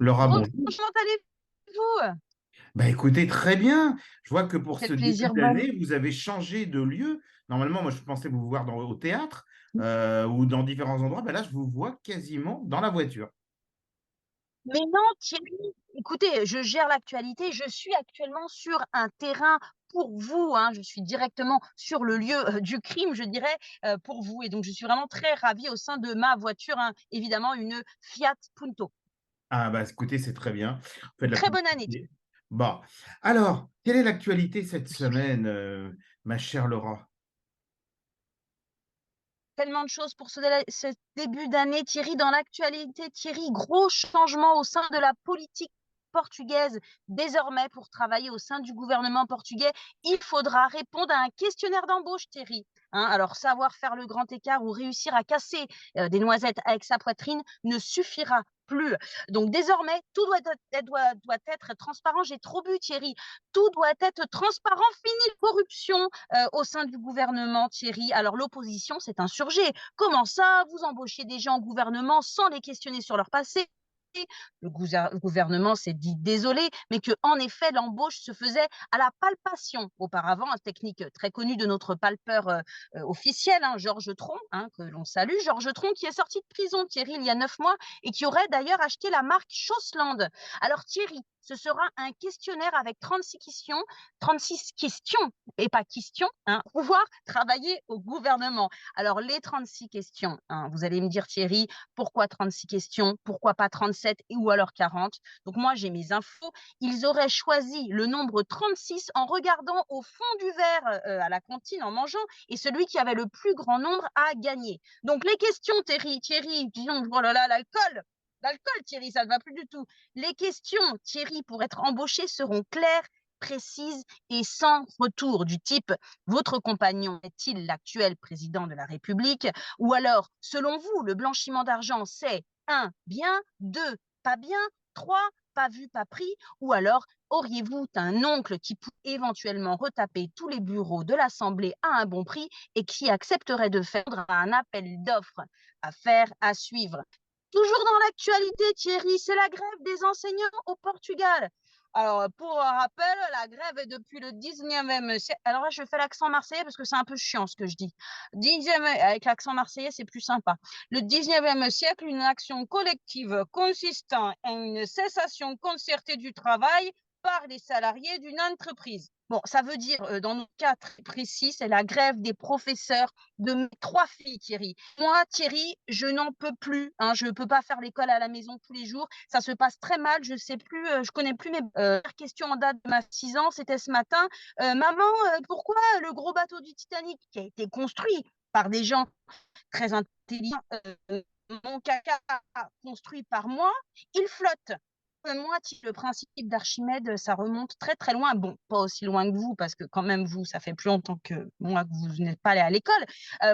Laura, bonjour. Comment allez-vous? Bah écoutez, très bien. Je vois que pour ce Quel début plaisir. Bah, d'année, vous avez changé de lieu. Normalement, moi, je pensais vous voir au théâtre ou dans différents endroits. Bah là, je vous vois quasiment dans la voiture. mais non, Thierry, écoutez, je gère l'actualité. Je suis actuellement sur un terrain pour vous, hein. Je suis directement sur le lieu du crime, je dirais, pour vous. Et donc, je suis vraiment très ravie au sein de ma voiture, hein, évidemment, une Fiat Punto. Ah bah écoutez, c'est très bien. Vous faites de la Très bonne année. publicité. Bon. Alors, quelle est l'actualité cette semaine, ma chère Laura? Tellement de choses pour ce début d'année, Thierry. Dans l'actualité, Thierry, gros changement au sein de la politique portugaise. Désormais, pour travailler au sein du gouvernement portugais, il faudra répondre à un questionnaire d'embauche, Thierry. Hein, alors, savoir faire le grand écart ou réussir à casser des noisettes avec sa poitrine ne suffira plus. Donc, désormais, tout doit être transparent. J'ai trop bu, Thierry. Tout doit être transparent. Fini la corruption au sein du gouvernement, Thierry. Alors l'opposition s'est insurgée. Comment ça, vous embauchez des gens au gouvernement sans les questionner sur leur passé? Le gouvernement s'est dit désolé, mais que en effet l'embauche se faisait à la palpation auparavant, une technique très connue de notre palpeur officiel, hein, Georges Tron, hein, que l'on salue, Georges Tron qui est sorti de prison, Thierry, il y a 9 mois et qui aurait d'ailleurs acheté la marque Chausseland. Alors Thierry, ce sera un questionnaire avec 36 questions et pas questions, hein, pouvoir travailler au gouvernement. Alors les 36 questions, hein, vous allez me dire Thierry, pourquoi 36 questions? Pourquoi pas 37 ou alors 40? Donc moi, j'ai mes infos. Ils auraient choisi le nombre 36 en regardant au fond du verre à la cantine en mangeant et celui qui avait le plus grand nombre a gagné. Donc les questions, Thierry, disons, oh là là, l'alcool, Thierry, ça ne va plus du tout. Les questions, Thierry, pour être embauché seront claires, précises et sans retour du type votre compagnon est-il l'actuel président de la République? Ou alors, selon vous, le blanchiment d'argent, c'est 1, bien, 2, pas bien, 3, pas vu, pas pris, ou alors auriez-vous un oncle qui pourrait éventuellement retaper tous les bureaux de l'Assemblée à un bon prix et qui accepterait de faire un appel d'offres à faire, à suivre? Toujours dans l'actualité, Thierry, c'est la grève des enseignants au Portugal. Alors, pour rappel, la grève est depuis le 19e siècle. Alors là, je fais l'accent marseillais parce que c'est un peu chiant ce que je dis. 10e, avec l'accent marseillais, c'est plus sympa. Le 19e siècle, une action collective consistant en une cessation concertée du travail par les salariés d'une entreprise. Bon, ça veut dire, dans notre cas très précis, c'est la grève des professeurs de mes 3 filles, Thierry. Moi, Thierry, je n'en peux plus, hein, je ne peux pas faire l'école à la maison tous les jours. Ça se passe très mal. Je sais plus, je connais plus mes questions en date de ma 6 ans. C'était ce matin. Maman, pourquoi le gros bateau du Titanic qui a été construit par des gens très intelligents, mon caca construit par moi, il flotte? Moi, le principe d'Archimède, ça remonte très très loin. Bon, pas aussi loin que vous, parce que quand même, vous, ça fait plus longtemps que moi que vous n'êtes pas allé à l'école.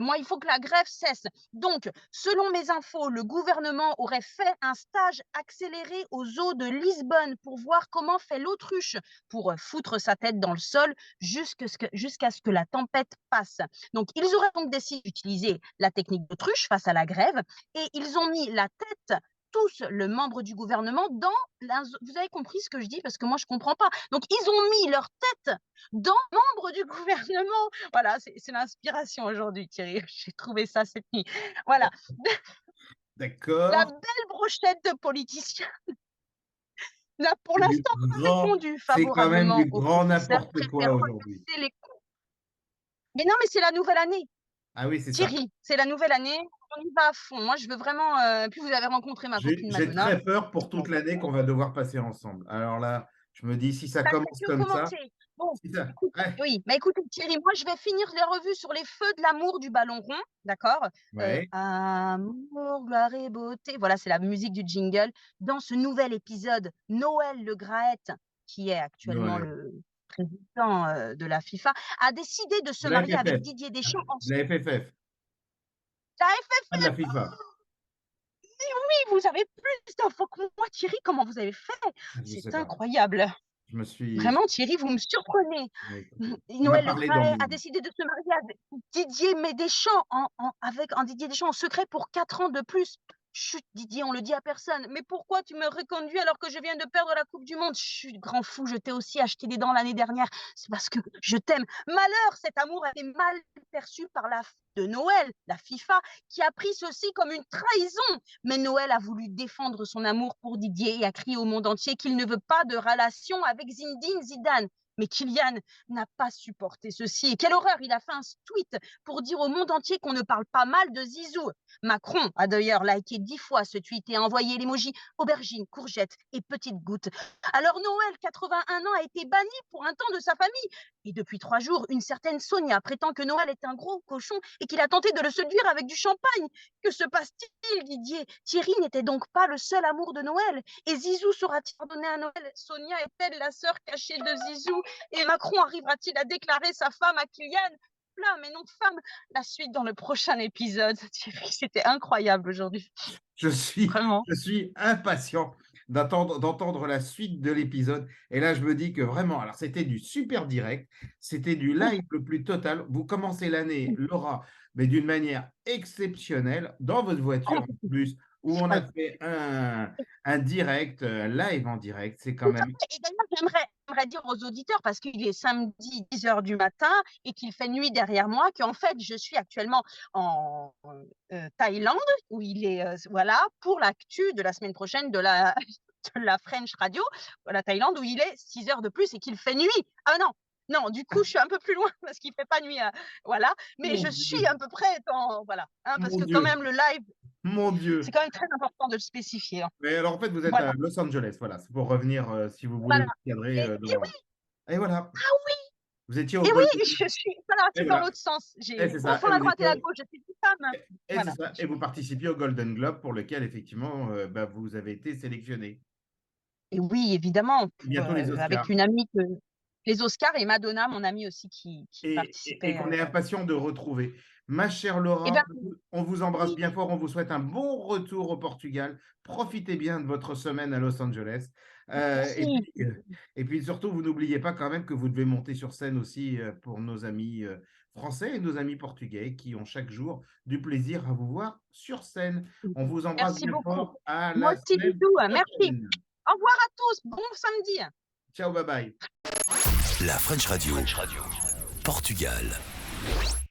Moi, il faut que la grève cesse. Donc, selon mes infos, le gouvernement aurait fait un stage accéléré aux eaux de Lisbonne pour voir comment fait l'autruche pour foutre sa tête dans le sol jusqu'à ce que la tempête passe. Donc, ils auraient donc décidé d'utiliser la technique d'autruche face à la grève et ils ont mis la tête tous le membre du gouvernement dans vous avez compris ce que je dis parce que moi je comprends pas. Donc ils ont mis leur tête dans membre du gouvernement. Voilà, c'est l'inspiration aujourd'hui, Thierry. J'ai trouvé ça cette nuit. Voilà, la D'accord. belle brochette de politiciens n'a pour C'est du l'instant pas grand, répondu c'est quand même favorablement du aux grand professeurs, n'importe quoi préférant aujourd'hui. casser les coups. Mais non, mais c'est la nouvelle année. Ah oui, c'est ça. Thierry, c'est la nouvelle année. On y va à fond. Moi, je veux vraiment. Puis vous avez rencontré ma copine J'ai Madonna. très peur pour toute l'année qu'on va devoir passer ensemble. Alors là, je me dis, si ça Ça fait commence que comme ça, commencer. Bon, si ça, écoute, ouais, oui, mais écoutez, Thierry, moi, je vais finir les revues sur les feux de l'amour du ballon rond, d'accord? ouais, Amour, gloire et beauté. Voilà, c'est la musique du jingle. Dans ce nouvel épisode, Noël Le Graët, qui est actuellement Noël. le président de la FIFA, a décidé de se De la marier avec FFF, Didier Deschamps en de la FFF, la pas de la FFF. FIFA. Oui, vous avez plus d'infos que moi, Thierry. Comment vous avez fait? Je sais C'est pas. incroyable. Je me suis. Vraiment, Thierry, vous me surprenez. On m'a Noël Le parlé dans Graët mon. a décidé de se marier avec Didier Deschamps, avec en Didier Deschamps en secret pour 4 ans de plus. Chut, Didier, on le dit à personne. Mais pourquoi tu me reconduis alors que je viens de perdre la Coupe du Monde? Chut, grand fou, je t'ai aussi acheté des dents l'année dernière. C'est parce que je t'aime. Malheur, cet amour a été mal perçu par la de Noël, la FIFA, qui a pris ceci comme une trahison. Mais Noël a voulu défendre son amour pour Didier et a crié au monde entier qu'il ne veut pas de relation avec Zinedine Zidane. Mais Kylian n'a pas supporté ceci. Et quelle horreur, il a fait un tweet pour dire au monde entier qu'on ne parle pas mal de Zizou. Macron a d'ailleurs liké 10 fois ce tweet et envoyé l'emoji aubergine, courgette et petite goutte. Alors Noël, 81 ans, a été banni pour un temps de sa famille. Et depuis 3 jours, une certaine Sonia prétend que Noël est un gros cochon et qu'il a tenté de le séduire avec du champagne. Que se passe-t-il, Didier? Thierry n'était donc pas le seul amour de Noël. Et Zizou sera-t-il pardonné à Noël? Sonia est-elle la sœur cachée de Zizou? Et Macron arrivera-t-il à déclarer sa femme à Kylian? Là, mais non de femme. La suite dans le prochain épisode. Thierry, c'était incroyable aujourd'hui. Vraiment. Je suis impatient d'entendre la suite de l'épisode. Et là, je me dis que vraiment, alors c'était du super direct, c'était du live le plus total. Vous commencez l'année, Laura, mais d'une manière exceptionnelle, dans votre voiture en plus, où on a fait un direct, un live en direct. C'est quand même. Et d'ailleurs, j'aimerais dire aux auditeurs, parce qu'il est samedi 10h du matin et qu'il fait nuit derrière moi, qu'en fait, je suis actuellement en Thaïlande, où il est, voilà, pour l'actu de la semaine prochaine de la, de la French Radio, la Thaïlande, où il est 6 heures de plus et qu'il fait nuit. Ah non, non, du coup, je suis un peu plus loin parce qu'il ne fait pas nuit, voilà, mais je suis à peu près dans, voilà, hein, parce que quand même, le live, Mon Dieu. c'est quand même très important de le spécifier. Hein. Mais alors, en fait, vous êtes Voilà. à Los Angeles, voilà. C'est pour revenir, si vous voulez Voilà. vous cadrer Et dans. oui, Et voilà. ah oui, Vous étiez au et Golden. oui, je suis voilà, Et c'est dans voilà. l'autre sens. Et J'ai c'est ça. confond Et la vous droite et la étiez. gauche, je suis une femme. Et c'est Voilà. ça. Et vous participiez au Golden Globe pour lequel, effectivement, bah, vous avez été sélectionné. Et oui, évidemment, pour, Bientôt les avec Oscars. une amie que les Oscars et Madonna, mon amie aussi qui Et participait. qu'on est impatient de retrouver. Ma chère Eh bien, Laura, on vous embrasse oui, bien fort, on vous souhaite un bon retour au Portugal. Profitez bien de votre semaine à Los Angeles. Euh, et merci. puis, euh, et puis surtout, vous n'oubliez pas quand même que vous devez monter sur scène aussi pour nos amis français et nos amis portugais qui ont chaque jour du plaisir à vous voir sur scène. On vous embrasse Merci bien beaucoup. fort. À Moi la aussi, semaine bisous. Merci. prochaine. Au revoir à tous. Bon samedi. Ciao, bye bye. La French Radio. Portugal.